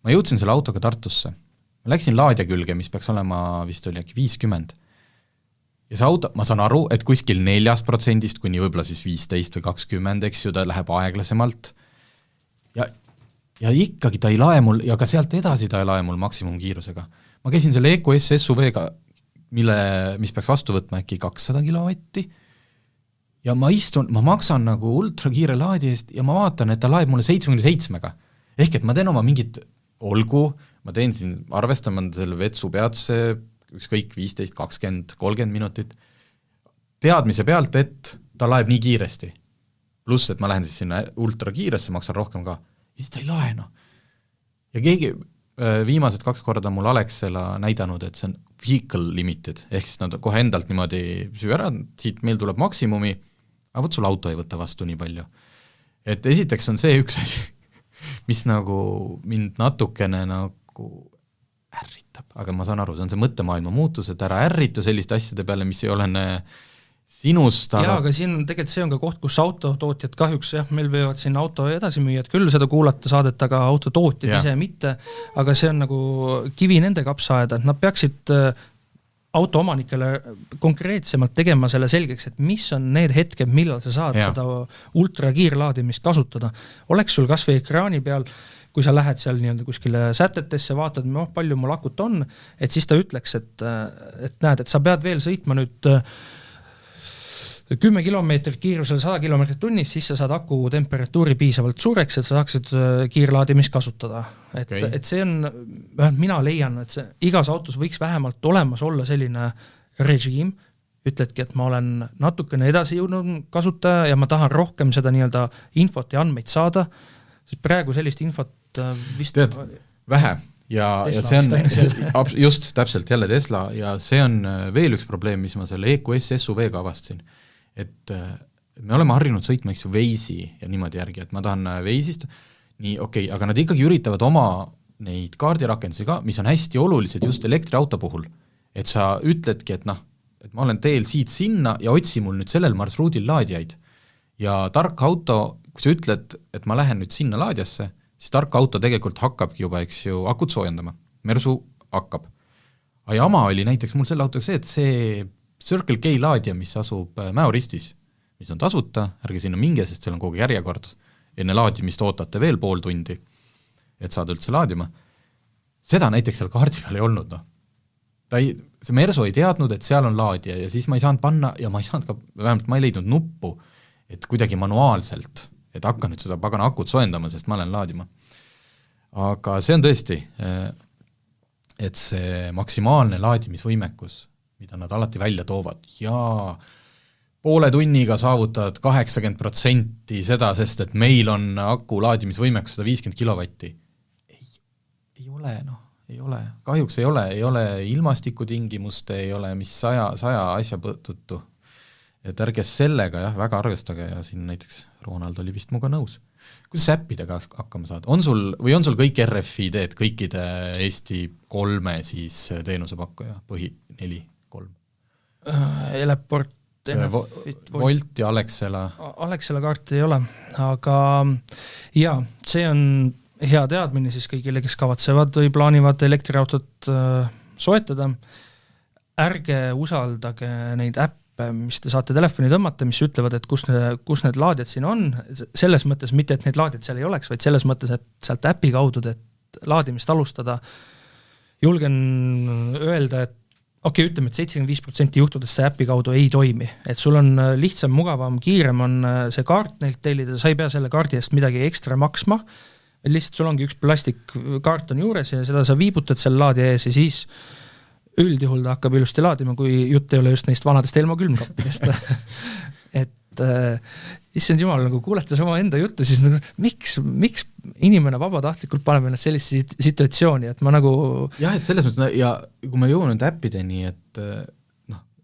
Ma jõudsin selle autoga Tartusse, ma läksin laadja külge, mis peaks olema vist oli äkki 50. Ja see auto, ma saan aru, et kuskil 4% kuni võib-olla siis 15 või 20, eks ju, ta läheb aeglasemalt. Ja ikkagi ta ei lae mul, ja ka sealt edasi ta ei lae mul maksimumkiirusega. Ma käisin selle EQS SUV-ga, mis peaks vastu võtma äkki 200 kilovatti, ja ma maksan nagu ultrakiire laadi eest, ja ma vaatan, et ta laeb mulle 77-ga. Ehk et ma teen oma mingit olgu, ma teen siin arvestama selle vetsu peatuse, ükskõik 15, 20, 30 minutit, teadmise pealt, et ta laeb nii kiiresti. Pluss, et ma lähen siis sinna ultrakiiresse, maksan rohkem ka. Ja siis ta ei lae, Ja keegi viimased 2 korda mul Alexela näidanud, et see on vehicle limited, ehk siis nad kohe endalt niimoodi süü ära, siit meil tuleb maksimumi, aga võt sul auto ei võta vastu nii palju. Et esiteks on see üks asi, mis nagu mind natukene nagu ärritab, aga ma saan aru, see on see mõttemaailma muutus, et ära ärritu selliste asjade peale, mis ei ole sinust. Aga siin tegelikult see on ka koht, kus autotootjad kahjuks, meil võivad siin auto edasi müüjad küll seda kuulata saadet, aga autotootjad ise mitte, aga see on nagu kivi nende kapsaaeda, et nad peaksid autoomanikele konkreetsemalt tegema selle selgeks, et mis on need hetked, millal sa saad seda ultrakiirlaadimist kasutada. Oleks sul kas või ekraani peal, kui sa lähed seal nii-öelda kuskile sätetesse, vaatad, palju mul akut on, et siis ta ütleks, et näed, et sa pead veel sõitma nüüd 10 kilomeetrit kiirusel 100 kilomeetrit tunnis, siis sa saad aku temperatuuri piisavalt suureks, et sa saaksid kiirlaadimist kasutada. Et see on, mina leian, et igas autos võiks vähemalt olemas olla selline režiim, ütledki, et ma olen natukene edasi jõudnud kasutaja ja ma tahan rohkem seda nii-öelda infot ja andmeid saada, sest praegu sellist infot vist tead, vähe ja see on just täpselt jälle Tesla ja see on veel üks probleem, mis ma selle EQS SUV-ga avastasin, et me oleme harjunud sõitma Waze'i ja niimoodi järgi, et ma tahan Waze'ist, nii okei, aga nad ikkagi üritavad oma neid kaardirakendusi ka, mis on hästi olulised just elektriauto puhul, et sa ütledki, et et ma olen teel siit sinna ja otsi mul nüüd sellel marsruudil laadijaid. Ja tark auto, kui sa ütled, et ma lähen nüüd sinna laadiasse, siis tark auto tegelikult hakkabki juba, eks ju, akut soojendama. Mersu hakkab. Aga jama oli näiteks mul selle autoga see, et see Circle K laadija, mis asub Mäoristis, mis on tasuta, ärge sinna minge, sest seal on kogu järjekord, enne laadimist ootate veel pool tundi, et saada üldse laadima. Seda näiteks seal kaardi peal ei olnud. See Merso ei teadnud, et seal on laadija ja siis ma ei saanud panna ja ma ei saanud ka, vähemalt ma ei leidnud nuppu, et kuidagi manuaalselt, et hakka nüüd seda pagana akut soojendama, sest ma olen laadima. Aga see on tõesti, et see maksimaalne laadimisvõimekus, mida nad alati välja toovad ja poole tunniga saavutad 80% seda, sest et meil on aku laadimisvõimekus 150 kilovatti. Ei ole, ei ole. Kahjuks ei ole ilmastikutingimuste, ei ole mis saja asja tõttu. Et ärge sellega väga arvestage ja siin näiteks Ronald oli vist muga nõus. Kuidas äppidega hakkama saad? On sul kõik RFID-d, kõikide Eesti 3 siis teenusepakkuja, põhi 4, 3? Eleport, Volt ja Alexela. Alexela kaarti ei ole, aga jaa, see on hea teadmine siis kõigile, kes kavatsevad või plaanivad elektriautot soetada. Ärge usaldage neid äppe, mis te saate telefoni tõmmata, mis ütlevad, et kus need laadjad siin on, selles mõttes mitte, et need laadjad seal ei oleks, vaid selles mõttes, et sealt äpi kaudu, et laadimist alustada, julgen öelda, et ütleme, et 75% juhtudest see äpi kaudu ei toimi, et sul on lihtsam, mugavam, kiirem on see kaart neilt tellida, sa ei pea selle kaardi eest midagi ekstra maksma, et lihtsalt sul ongi üks plastikkaart on juures ja seda sa viibutad selle laadija ees ja siis üldjuhul ta hakkab ilusti laadima, kui jutt ei ole just neist vanadest Elmo külmkappidest. et issand jumal, nagu kuuletes oma enda juttu, siis miks inimene vabatahtlikult paneb ennast sellist situatsiooni, et ma nagu... Jah, et selles mõttes, ja kui me jõuame nüüd äppideni, et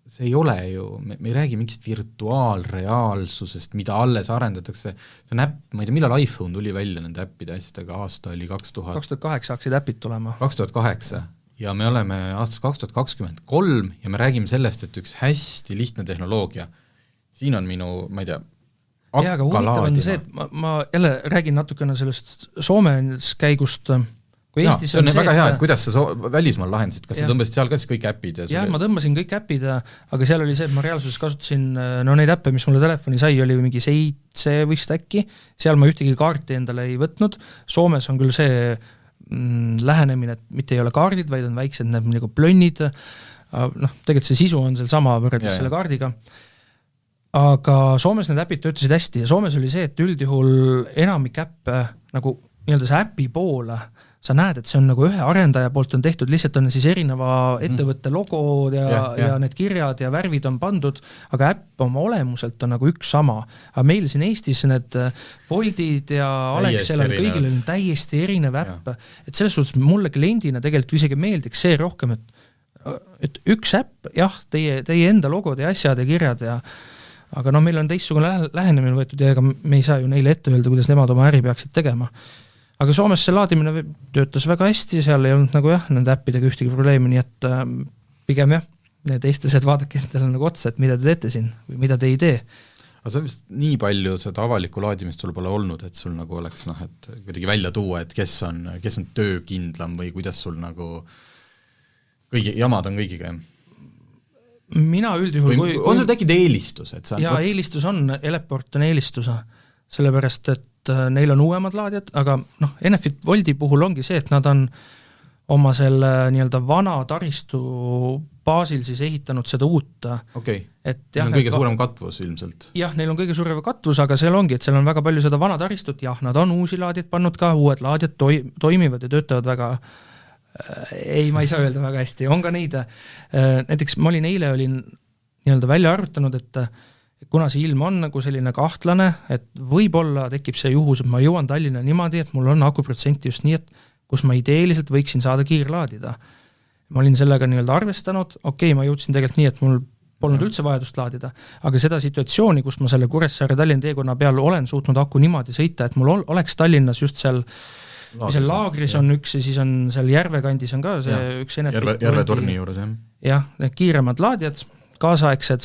see ei ole ju, me ei räägi mingist virtuaalreaalsusest, mida alles arendatakse, see on äpp, ma ei tea, millal iPhone tuli välja nende äppide asjadega, aasta oli 2008 hakkasid äppid tulema. 2008 ja me oleme aastas 2023 ja me räägime sellest, et üks hästi lihtne tehnoloogia, siin on minu, ma ei tea, ja, aga huvitav on see, et ma jälle räägin natukene sellest Soomes käigust, kui Eestis see on väga hea, et kuidas sa välismaal lahendasid, kas sa tõmbasid seal ka siis kõik äpid? Ja ma tõmbasin kõik äpid, aga seal oli see, et ma reaalsuses kasutasin neid äppe, mis mulle telefoni sai, oli mingi 7 vist äkki, seal ma ühtegi kaarti endale ei võtnud, Soomes on küll see lähenemine, et mitte ei ole kaardid, vaid on väiksed nagu plönnid, tegelikult see sisu on seal sama võrreldes selle kaardiga, aga Soomes need äpid töötasid hästi ja Soomes oli see, et üldjuhul enamik äppe, nagu nii-öelda see äpi poole, sa näed, et see on nagu ühe arendaja poolt on tehtud, lihtsalt on siis erineva ettevõtte logod ja need kirjad ja värvid on pandud, aga äpp oma olemuselt on nagu üks sama. Aga meil siin Eestis need Boltid ja Alexel on kõigil on täiesti erinev äpp, et selles suhtes mulle kliendina tegelikult isegi meeldiks see rohkem, et üks äpp, jah, teie enda logod ja asjad ja kirjad aga meil on teistsugune lähenemine võetud ja ega me ei saa ju neile ette öelda, kuidas nemad oma äri peaksid tegema. Aga Soomes see laadimine töötas väga hästi, seal ei olnud nagu nende äppidega ühtegi probleemi, nii et pigem need eestlased vaadake endale nagu otsa, et mida te teete siin või mida te ei tee. Aga see vist nii palju seda avalikku laadimist sul pole olnud, et sul nagu oleks et kuidagi välja tuua, et kes on töökindlam või kuidas sul nagu jamad on kõigiga, Mina üldjuhul... On sul tekid eelistus? Eelistus on, Eleport on eelistus, sellepärast, et neil on uuemad laadjad, aga Enefit Voldi puhul ongi see, et nad on oma selle nii-öelda vana taristu baasil siis ehitanud seda uut. Okei, neil on kõige suurem katvus ilmselt. Jah, neil on kõige suurem katvus, aga seal ongi, et seal on väga palju seda vana taristut, nad on uusi laadjad pannud ka, uued laadjad toimivad ja töötavad väga ei, ma ei saa öelda väga hästi, on ka neid, näiteks ma olin nii-öelda välja arvutanud, et kuna see ilm on nagu selline kahtlane, et võib-olla tekib see juhus, et ma jõuan Tallinna niimoodi, et mul on akuprotsenti just nii, et kus ma ideeliselt võiksin saada kiirlaadida. Ma olin sellega nii-öelda arvestanud, ma jõudsin tegelikult nii, et mul polnud üldse vajadust laadida, aga seda situatsiooni, kus ma selle Kuressaare Tallinna teekonna peal olen suutnud aku niimoodi sõita, et mul oleks Tallinnas just seal laagris on üks ja siis on seal Järvekandis on ka see üks Järve torni juures, jah, need kiiremad laadjad, kaasaegsed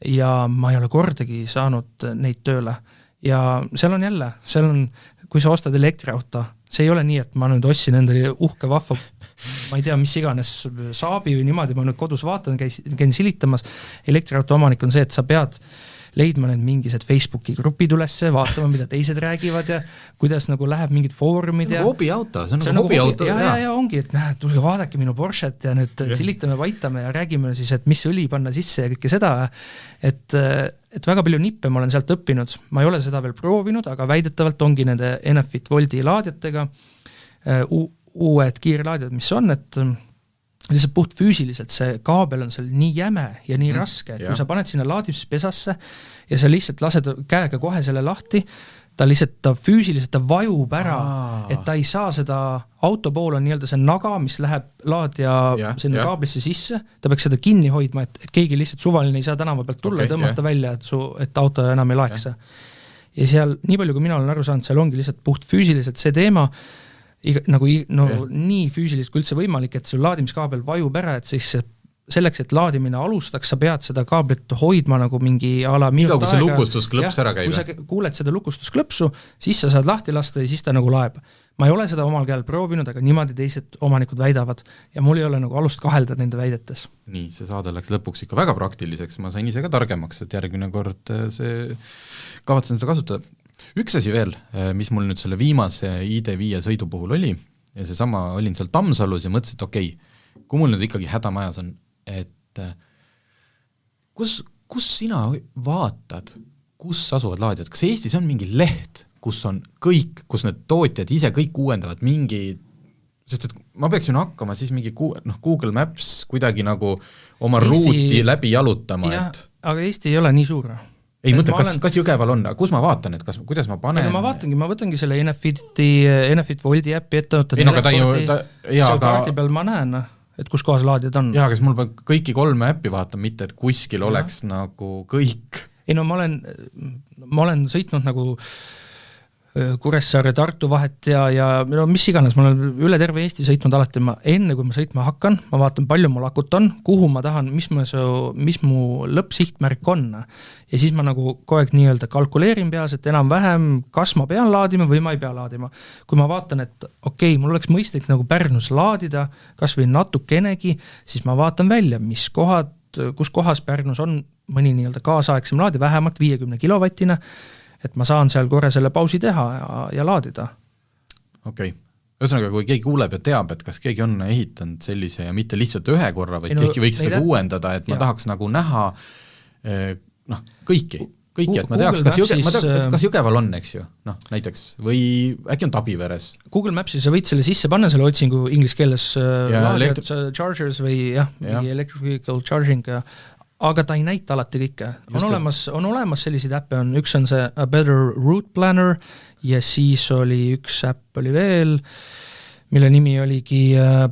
ja ma ei ole kordagi saanud neid tööle ja seal on, kui sa ostad elektriauto, see ei ole nii, et ma nüüd ostsin endale uhke vahva, ma ei tea, mis iganes saabi või niimoodi, ma nüüd kodus vaatan, käin silitamas, elektriauto omanik on see, et sa pead leidma need mingised Facebooki grupid ülesse, vaatama, mida teised räägivad ja kuidas nagu läheb mingid foorumid. See on nagu hobiauto, see on nagu hobiauto. Ja ongi, et näed, tulge vaadake minu Porschet ja nüüd silitame, vaitame ja räägime siis, et mis õli panna sisse ja kõike seda, et väga palju nippe ma olen sealt õppinud. Ma ei ole seda veel proovinud, aga väidetavalt ongi nende Enefit Volti laadjatega uued kiirlaadjad, mis on, et lihtsalt puht füüsiliselt see kaabel on seal nii jäme ja nii raske, et kui sa paned sinna laadimispesasse ja sa lihtsalt lased käega kohe selle lahti, ta füüsiliselt vajub ära, et ta ei saa seda, auto pool on nii-öelda see naga, mis läheb laadja sinna kaablisse sisse, ta peaks seda kinni hoidma, et keegi lihtsalt suvaline ei saa tänava pealt tulla ja tõmmata välja, et auto enam ei laeksa. Ja seal, nii palju kui mina olen aru saanud, seal ongi lihtsalt puht füüsiliselt see teema, nii füüsiliselt kui üldse võimalik, et sul laadimiskaabel vajub ära, et siis selleks, et laadimine alustaks, sa pead seda kaablit hoidma nagu mingi ala minut aega. Kui see lukustusklõps ära käib. Kui sa kuuled seda lukustusklõpsu, siis sa saad lahti lasta ja siis ta nagu laeb. Ma ei ole seda omal käel proovinud, aga niimoodi teised omanikud väidavad ja mul ei ole nagu alust kahelda nende väidetes. Nii, see saade läks lõpuks ikka väga praktiliseks, ma sain ise ka targemaks, et järgmine kord kavatsen seda kasutada. Üks asi veel, mis mul nüüd selle viimase ID5 sõidu puhul oli, ja seesama olin seal Tammsalus ja mõtlesin, et kui mul nüüd ikkagi hädamajas on, et kus sina vaatad, kus asuvad laadjad, kas Eestis on mingi leht, kus on kõik, kus need tootjad ise kõik uuendavad mingi, sest et ma peaksin hakkama siis mingi Google Maps kuidagi nagu oma ruuti läbi jalutama, aga Eesti ei ole nii suur. Ei mõtle, kas Jõgeval on, kus ma vaatan, et kuidas ma panen? Ma võtangi selle Enefit Volti äppi ette, seal kaardi peal ma näen, et kus kohas laadjad on. Jaa, kas mul peab kõiki 3 äppi vaatama, mitte et kuskil oleks nagu kõik. Ei no ma olen sõitnud nagu Kuressaare, Tartu vahet ja mis iganes, ma olen üle terve Eesti sõitnud alati, enne kui ma sõitma hakkan, ma vaatan, palju mul akut on, kuhu ma tahan, mis mu lõppsihtmärk on ja siis ma nagu kogu aeg nii-öelda kalkuleerin peas, et enam-vähem, kas ma pean laadima või ma ei pea laadima. Kui ma vaatan, et mul oleks mõistlik nagu Pärnus laadida, kas või natukenegi, siis ma vaatan välja, kus kohas Pärnus on mõni nii-öelda kaasaegsem laadi, vähemalt 50 kilovatine, et ma saan seal korra selle pausi teha ja laadida. Ühesõnaga, kui keegi kuuleb ja teab, et kas keegi on ehitanud sellise ja mitte lihtsalt ühe korra, vaid keegi võiks seda uuendada, et ma tahaks nagu näha kõiki, et ma teaks, kas Jõgeval on, eks ju, näiteks, või äkki on Tabiveres. Google Mapsi sa võid selle sisse panna, selle otsingu inglise keeles chargers või electric vehicle charging aga ta ei näita alati kõike. On olemas selliseid äppe, üks on see A Better Route Planner ja siis oli üks äpp oli veel, mille nimi oligi ei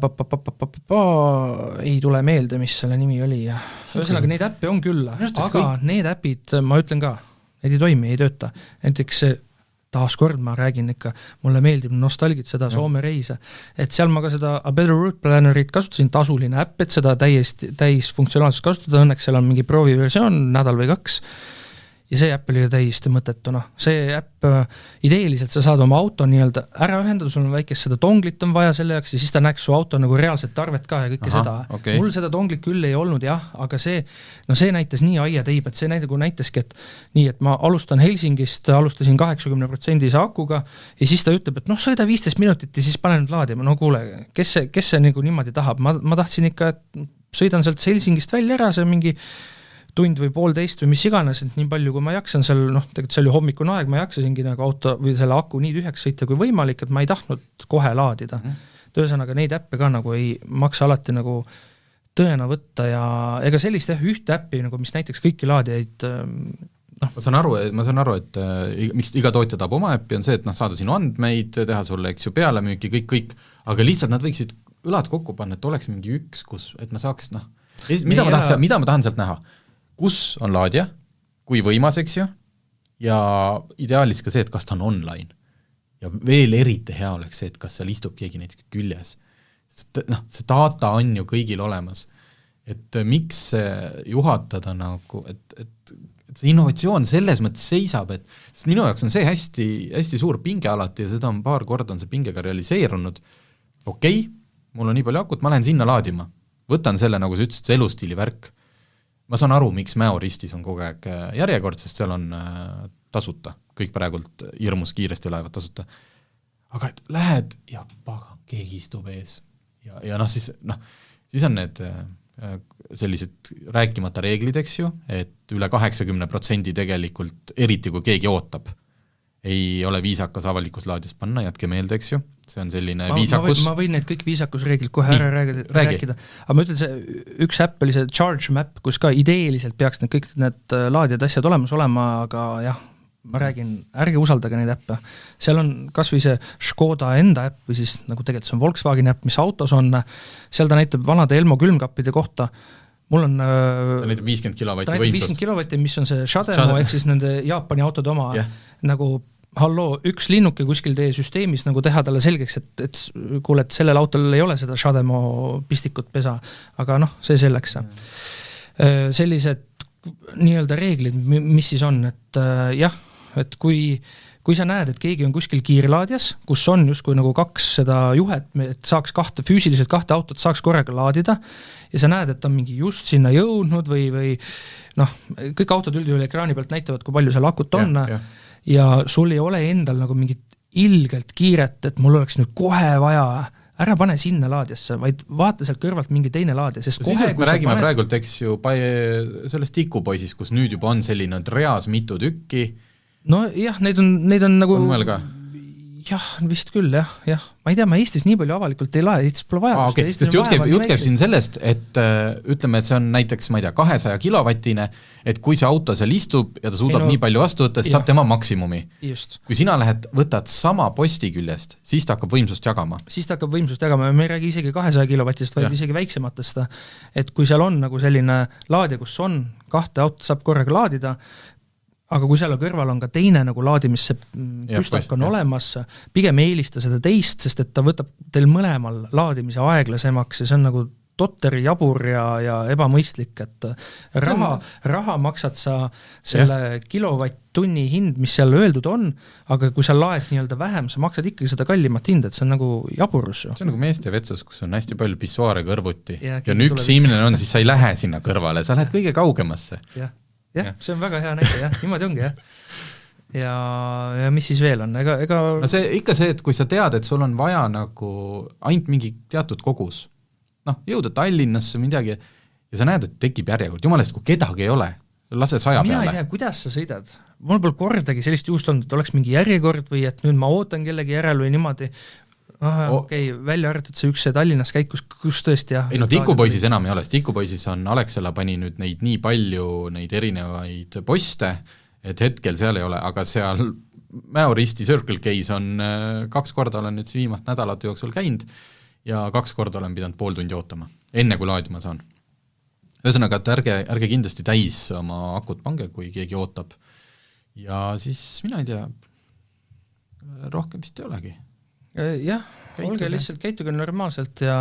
tule meelde, mis selle nimi oli. Ühesõnaga, neid äppe on küll, aga need äpid, ma ütlen ka, need ei toimi, ei tööta. Näiteks taaskord ma räägin ikka, mulle meeldib nostalgit seda Soome reise, et seal ma ka seda A Better Route Plannerit kasutasin, tasuline äpp, et seda täis funktsionaalsust kasutada, õnneks seal on mingi prooviversioon, nädal või 2 ja see äpp oli täiesti mõtetuna. See äpp, ideeliselt sa saad oma auto nii-öelda ära ühendada, sul on väikest seda tonglit on vaja selle jaoks ja siis ta näeks su auto nagu reaalset tarvet ka ja kõike seda. Mul seda tonglit küll ei olnud, aga see näitas nii aiateib, et see näitaski, et nii, et ma alustasin 80% akuga ja siis ta ütleb, et sõida 15 minutit ja siis panen laadima, kuule, kes see nagu niimoodi tahab, ma tahtsin ikka, et sõidan sealt Helsingist välja ära, see mingi tund või 1,5 või mis iganes, et nii palju kui ma jaksan seal, tegelikult see oli hommikune aeg, ma jaksasingi nagu auto või selle aku nii tühjaks sõita kui võimalik, et ma ei tahtnud kohe laadida. Ühesõnaga neid äppe ka nagu ei maksa alati nagu tõena võtta ja ega sellist ühte äppi, nagu mis näiteks kõiki laadijaid ma saan aru, et miks iga tootja tahab oma äppi, on see, et saada sinu andmeid, teha sulle, eks ju, pealemüüki, kõik, aga lihtsalt nad võiksid õlad kokku panna, et oleks mingi üks, kus, et ma saaks, mida ma tahan sealt näha? Kus on laadija, kui võimas, eks ju, ja ideaalis ka see, et kas ta on online. Ja veel eriti hea oleks see, et kas seal istub keegi näiteks küljes. See data on ju kõigil olemas. Et miks juhatada nagu, et see innovatsioon selles mõttes seisab, sest minu jaoks on see hästi, hästi suur pinge alati ja seda on paar korda on see pingega realiseerunud. Okei, mul on nii palju akut, ma lähen sinna laadima. Võtan selle, nagu sa ütlesid, see elustiili värk. Ma saan aru, miks Mäoristis on kogu aeg järjekord, sest seal on tasuta. Kõik praegult hirmus kiiresti lähevad tasuta. Aga et lähed ja pagan, keegi istub ees. Ja siis on need sellised rääkimata reeglid, eks ju, et üle 80% tegelikult, eriti kui keegi ootab, ei ole viisakas avalikus laadis panna, jätke meelde, eks ju, see on selline viisakus. Ma võin need kõik viisakusreeglid kohe ära rääkida, aga ma ütlen, see üks äpp oli see Charge Map, kus ka ideeliselt peaks kõik need laadijad asjad olemas olema, aga jah, ma räägin, ärge usaldage neid äppe. Seal on kas või see Škoda enda äpp või siis nagu tegelikult see on Volkswagen äpp, mis autos on, seal ta näitab vanade Elmo külmkappide kohta. Mul on ta näitab 50 kilovatti võimsust. 50 kilovatti, mis on see Shademo, ehk siis nende Jaapani autode oma nagu üks linnuke kuskil teie süsteemis nagu teha talle selgeks, et kuule, et sellel autol ei ole seda Shademo pistikut pesa, aga see selleks. Sellised nii-öelda reeglid, mis siis on, et et kui sa näed, et keegi on kuskil kiirlaadjas, kus on justkui nagu 2 seda juhet, et saaks füüsiliselt 2 autot saaks korraga laadida ja sa näed, et on mingi just sinna jõudnud või kõik autod üldjuhul ekraani pealt näitavad, kui palju seal akut on ja sul ei ole endal nagu mingit ilgelt kiiret, et mul oleks nüüd kohe vaja ära pane sinna laadjasse, vaid vaata sealt kõrvalt mingi teine laadja, sest kohe, kui me räägime praegult, eks ju, sellest tikupoisis, kus nüüd juba on selline reas mitu tükki. No jah, neid on nagu... On mõel ka? Jah, vist küll, jah. Ma ei tea, ma Eestis nii palju avalikult ei lae, Eestis pole vaja. Okay. Sest jutt käib siin sellest, et ütleme, et see on näiteks, ma ei tea, 200 kilovatine, et kui see auto seal istub ja ta suudab nii palju vastu võtta, siis saab tema maksimumi. Just. Kui sina võtad sama posti küljest, siis ta hakkab võimsust jagama. Me ei räägi isegi 200 kilovatist, vaid isegi väiksematest. Et kui seal on nagu selline laadja, kus on 2 autot saab korraga laadida, aga kui seal kõrval on ka teine nagu laadimisse püstak on olemas, pigem eelista seda teist, sest et ta võtab teil mõlemal laadimise aeglasemaks ja see on nagu totter, jabur ja ebamõistlik, et raha maksad sa selle kilovatt-tunni hind, mis seal öeldud on, aga kui sa laed nii-öelda vähem, sa maksad ikkagi seda kallimat hind, et see on nagu jaburus. See on nagu meeste vetsus, kus on hästi palju pissuaare kõrvuti ja üks inimene on, siis sa ei lähe sinna kõrvale, sa lähed kõige kaugemasse. Jah, see on väga hea näide, niimoodi ongi, ja mis siis veel on? No see ikka see, et kui sa tead, et sul on vaja nagu ainult mingi teatud kogus, jõuda Tallinnasse midagi, ja sa näed, et tekib järjekord, jumalest, kui kedagi ei ole, lase 100 peale. Mina ei tea, kuidas sa sõidad. Mul pole kordagi sellist juust olnud, et oleks mingi järjekord või et nüüd ma ootan kellegi järel või niimoodi. Välja arvatud see üks Tallinnas käik, kus tõesti Ei tikupoisis enam ei ole, tikupoisis on Alexela pani nüüd neid nii palju neid erinevaid poste, et hetkel seal ei ole, aga seal Mäoristi Circle Case on 2 korda olen nüüd viimast nädalate jooksul käinud ja 2 korda olen pidanud pool tundi ootama, enne kui laadima saan. Ühesõnaga, et ärge kindlasti täis oma akut pange, kui keegi ootab. Ja siis mina ei tea, rohkem vist ei olegi. Jah, olge lihtsalt käituge normaalselt ja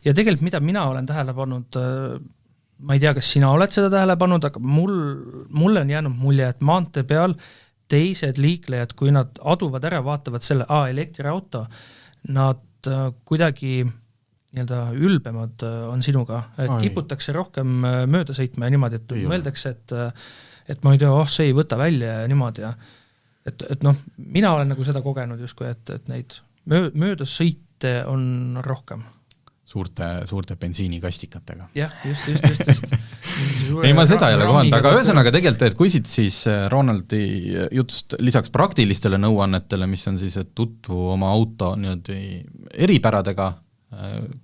tegelikult mida mina olen tähele pannud, ma ei tea, kas sina oled seda tähele pannud, aga mulle on jäänud mulje, et maantee peal teised liiklejad, kui nad aduvad ära, vaatavad selle elektriauto, nad kuidagi nii-öelda ülbemad on sinuga, et kiputakse rohkem mööda sõitma ja niimoodi, et mõeldakse, et ma ei tea, see ei võta välja ja niimoodi ja et mina olen nagu seda kogenud justkui, et neid mööda sõite on rohkem. Suurte bensiinikastikatega. Jah, just. Ei, ma seda ei ole kohanud, aga ühesõnaga tegelikult, et kui siit siis Ronaldi jutust lisaks praktilistele nõuannetele, mis on siis, et tutvu oma auto eripäradega,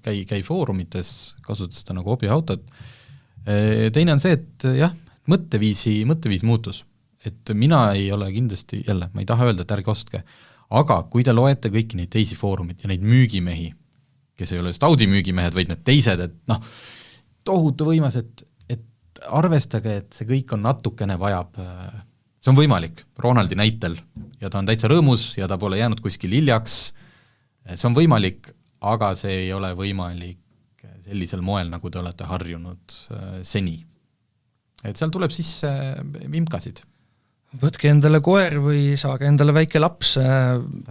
käi foorumites, kasuta seda nagu hobiautot. Teine on see, et jah, mõtteviis muutus. Et mina ei ole kindlasti, jälle, ma ei taha öelda, et ärge ostke, aga kui te loete kõiki neid teisi foorumid ja neid müügimehi, kes ei ole just Audi müügimehed, vaid need teised, et tohutu võimas, et arvestage, et see kõik on natukene vajab, see on võimalik Ronaldi näitel ja ta on täitsa rõõmus ja ta pole jäänud kuskil hiljaks, see on võimalik, aga see ei ole võimalik sellisel moel, nagu te olete harjunud seni. Et seal tuleb sisse vimkasid. Võtke endale koer või saage endale väike laps,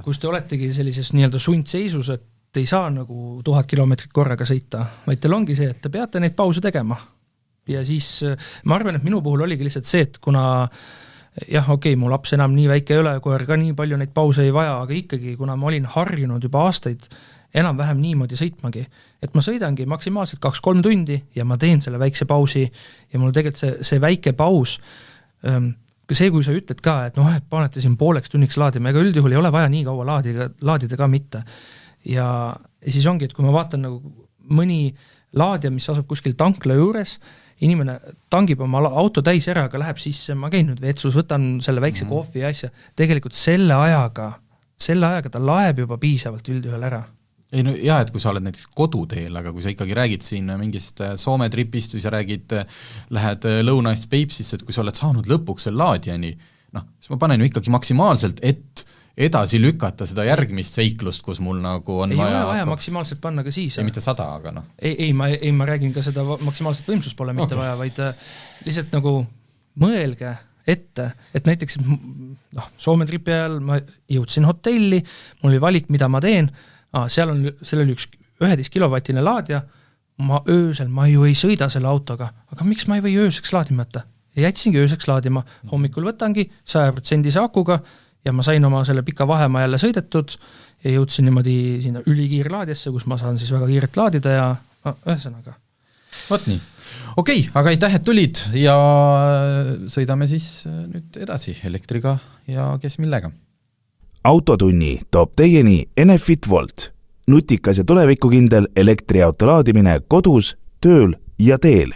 kus te oletegi sellises nii-öelda sundseisus, et ei saa nagu 1000 kilomeetrit korraga sõita, vaid teil ongi see, et te peate neid pause tegema. Ja siis ma arvan, et minu puhul oligi lihtsalt see, et kuna jah, okei, mu laps enam nii väike ei ole, koer ka nii palju neid pause ei vaja, aga ikkagi, kuna ma olin harjunud juba aastaid enam-vähem niimoodi sõitmagi, et ma sõidangi maksimaalselt 2-3 tundi ja ma teen selle väikse pausi ja mul tegelikult see väike paus, see, kui sa ütled ka, et et panete siin pooleks tunniks laadima, ega üldjuhul ei ole vaja nii kaua laadida ka mitte. Ja siis ongi, et kui ma vaatan nagu mõni laadja, mis asub kuskil tankla juures, inimene tangib oma auto täis ära, aga läheb sisse, ma käin nüüd vetsus, võtan selle väikse kohvi ja asja, tegelikult selle ajaga ta laeb juba piisavalt üldjuhul ära. Ei no jah, et kui sa oled näiteks koduteel, aga kui sa ikkagi räägid siin mingist Soome tripist või sa räägid, lähed Lõuna-Eest Peipsisse, et kui sa oled saanud lõpuks selle laadjani, siis ma panen ju ikkagi maksimaalselt, et edasi lükata seda järgmist seiklust, kus mul nagu on ei ole vaja maksimaalselt panna ka siis. Ei mitte 100, aga Ei, ma räägin ka seda maksimaalset võimsust pole mitte vaja, vaid lihtsalt nagu mõelge ette, et näiteks Soome tripi ajal ma jõudsin hotelli, mul oli valik, mida ma teen, seal oli üks 11 kilovatine laadja, öösel ma ju ei sõida selle autoga, aga miks ma ei või ööseks laadimata? Ja jätsingi ööseks laadima, hommikul võtangi 100% akuga ja ma sain oma selle pika vahemaa jälle sõidetud ja jõudsin niimoodi sinna ülikiirlaadjasse, kus ma saan siis väga kiirelt laadida ja ühesõnaga. Vot nii. Okei, aga aitäh, et tulid ja sõidame siis nüüd edasi elektriga ja kes millega. Autotunni toob teieni Enefit Volt. Nutikas ja tulevikukindel elektriauto laadimine kodus, tööl ja teel.